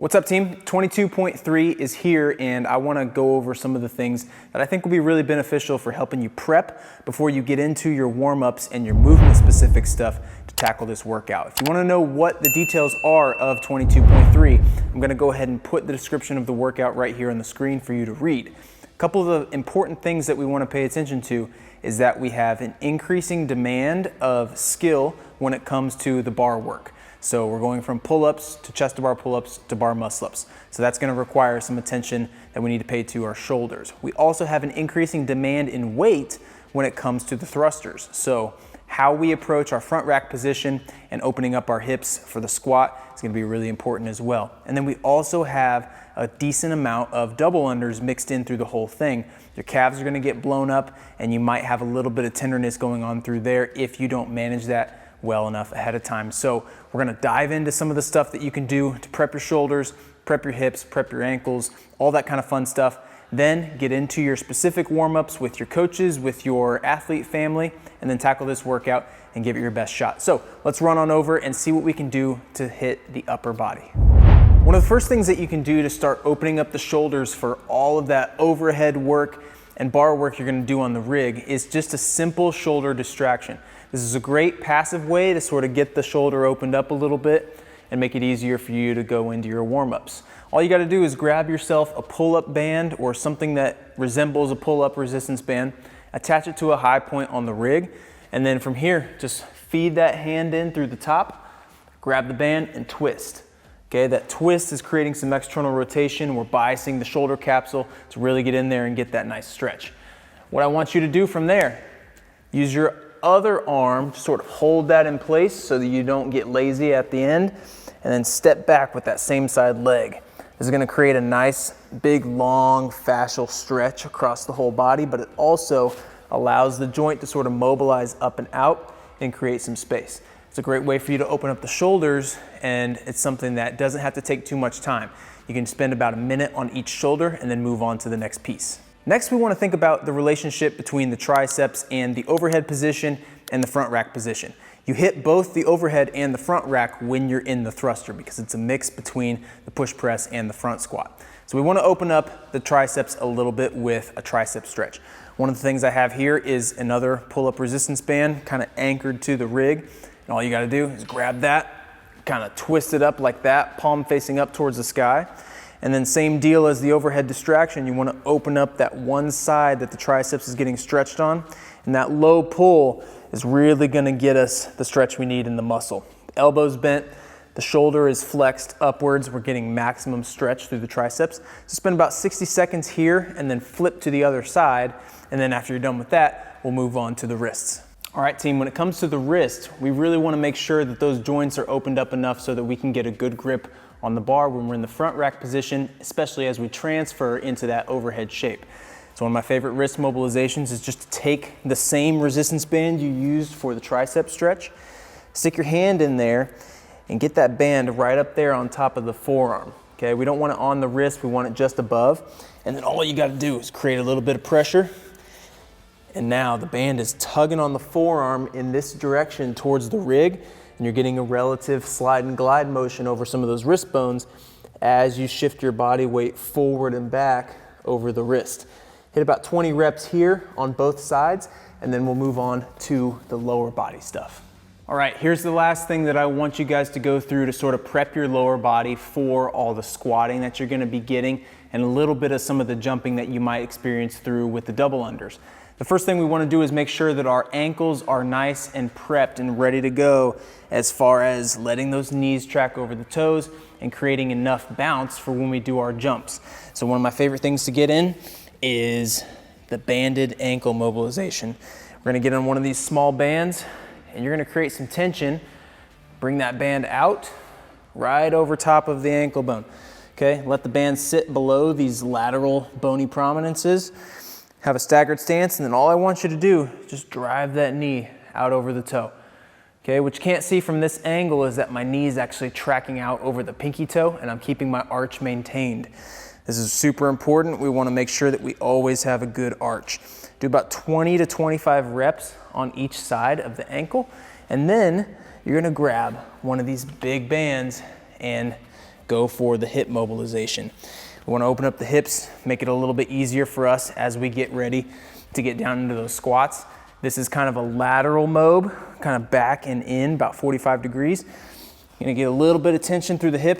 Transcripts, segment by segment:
What's up, team? 22.3 is here, and I want to go over some of the things that I think will be really beneficial for helping you prep before you get into your warm-ups and your movement-specific stuff to tackle this workout. If you want to know what the details are of 22.3, I'm going to go ahead and put the description of the workout right here on the screen for you to read. A couple of the important things that we want to pay attention to is that we have an increasing demand of skill when it comes to the bar work. So we're going from pull-ups to chest-to-bar pull-ups to bar muscle-ups. So that's going to require some attention that we need to pay to our shoulders. We also have an increasing demand in weight when it comes to the thrusters. So how we approach our front rack position and opening up our hips for the squat is going to be really important as well. And then we also have a decent amount of double unders mixed in through the whole thing. Your calves are going to get blown up, and you might have a little bit of tenderness going on through there if you don't manage that well enough ahead of time. So we're gonna dive into some of the stuff that you can do to prep your shoulders, prep your hips, prep your ankles, all that kind of fun stuff. Then get into your specific warm-ups with your coaches, with your athlete family, and then tackle this workout and give it your best shot. So let's run on over and see what we can do to hit the upper body. One of the first things that you can do to start opening up the shoulders for all of that overhead work and bar work you're gonna do on the rig is just a simple shoulder distraction. This is a great passive way to sort of get the shoulder opened up a little bit and make it easier for you to go into your warm-ups. All you gotta do is grab yourself a pull-up band or something that resembles a pull-up resistance band, attach it to a high point on the rig, and then from here, just feed that hand in through the top, grab the band and twist. Okay, that twist is creating some external rotation. We're biasing the shoulder capsule to really get in there and get that nice stretch. What I want you to do from there, use your other arm to sort of hold that in place so that you don't get lazy at the end, and then step back with that same side leg. This is gonna create a nice, big, long fascial stretch across the whole body, but it also allows the joint to sort of mobilize up and out and create some space. It's a great way for you to open up the shoulders, and it's something that doesn't have to take too much time. You can spend about a minute on each shoulder and then move on to the next piece. Next, we want to think about the relationship between the triceps and the overhead position and the front rack position. You hit both the overhead and the front rack when you're in the thruster because it's a mix between the push press and the front squat. So we want to open up the triceps a little bit with a tricep stretch. One of the things I have here is another pull-up resistance band kind of anchored to the rig. And all you got to do is grab that, kind of twist it up like that, palm facing up towards the sky. And then same deal as the overhead distraction, you want to open up that one side that the triceps is getting stretched on, and that low pull is really going to get us the stretch we need in the muscle. The elbow's bent, the shoulder is flexed upwards, we're getting maximum stretch through the triceps. So spend about 60 seconds here and then flip to the other side, and then after you're done with that, we'll move on to the wrists. All right, team, when it comes to the wrist, we really want to make sure that those joints are opened up enough so that we can get a good grip on the bar when we're in the front rack position, especially as we transfer into that overhead shape. So one of my favorite wrist mobilizations is just to take the same resistance band you used for the tricep stretch, stick your hand in there and get that band right up there on top of the forearm. Okay, we don't want it on the wrist, we want it just above. And then all you gotta do is create a little bit of pressure. And now the band is tugging on the forearm in this direction towards the rig, and you're getting a relative slide and glide motion over some of those wrist bones as you shift your body weight forward and back over the wrist. Hit about 20 reps here on both sides, and then we'll move on to the lower body stuff. All right, here's the last thing that I want you guys to go through to sort of prep your lower body for all the squatting that you're gonna be getting and a little bit of some of the jumping that you might experience through with the double unders. The first thing we want to do is make sure that our ankles are nice and prepped and ready to go as far as letting those knees track over the toes and creating enough bounce for when we do our jumps. So one of my favorite things to get in is the banded ankle mobilization. We're going to get on one of these small bands and you're going to create some tension. Bring that band out right over top of the ankle bone. Okay, let the band sit below these lateral bony prominences. Have a staggered stance, and then all I want you to do is just drive that knee out over the toe. Okay, what you can't see from this angle is that my knee is actually tracking out over the pinky toe, and I'm keeping my arch maintained. This is super important. We want to make sure that we always have a good arch. Do about 20 to 25 reps on each side of the ankle, and then you're going to grab one of these big bands and go for the hip mobilization. We want to open up the hips, make it a little bit easier for us as we get ready to get down into those squats. This is kind of a lateral mob, kind of back and in, about 45 degrees. You're gonna get a little bit of tension through the hip,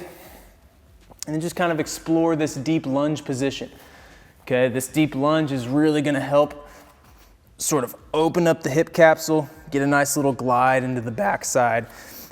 and then just kind of explore this deep lunge position. Okay, this deep lunge is really gonna help sort of open up the hip capsule, get a nice little glide into the backside,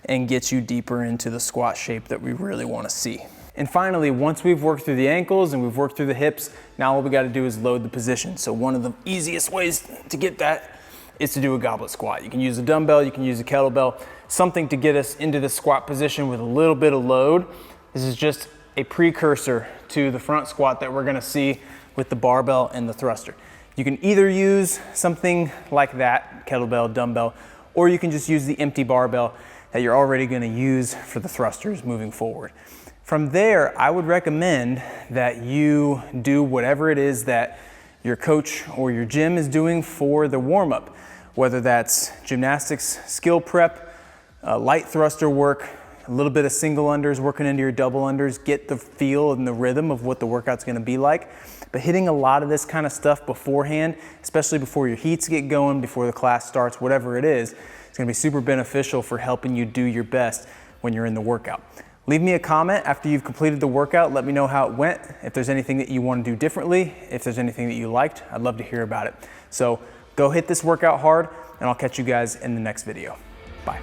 and get you deeper into the squat shape that we really wanna see. And finally, once we've worked through the ankles and we've worked through the hips, now all we gotta do is load the position. So one of the easiest ways to get that is to do a goblet squat. You can use a dumbbell, you can use a kettlebell, something to get us into the squat position with a little bit of load. This is just a precursor to the front squat that we're gonna see with the barbell and the thruster. You can either use something like that, kettlebell, dumbbell, or you can just use the empty barbell that you're already gonna use for the thrusters moving forward. From there, I would recommend that you do whatever it is that your coach or your gym is doing for the warm-up, whether that's gymnastics, skill prep, light thruster work, a little bit of single unders, working into your double unders, get the feel and the rhythm of what the workout's gonna be like. But hitting a lot of this kind of stuff beforehand, especially before your heats get going, before the class starts, whatever it is, it's gonna be super beneficial for helping you do your best when you're in the workout. Leave me a comment after you've completed the workout. Let me know how it went. If there's anything that you want to do differently, if there's anything that you liked, I'd love to hear about it. So go hit this workout hard, and I'll catch you guys in the next video. Bye.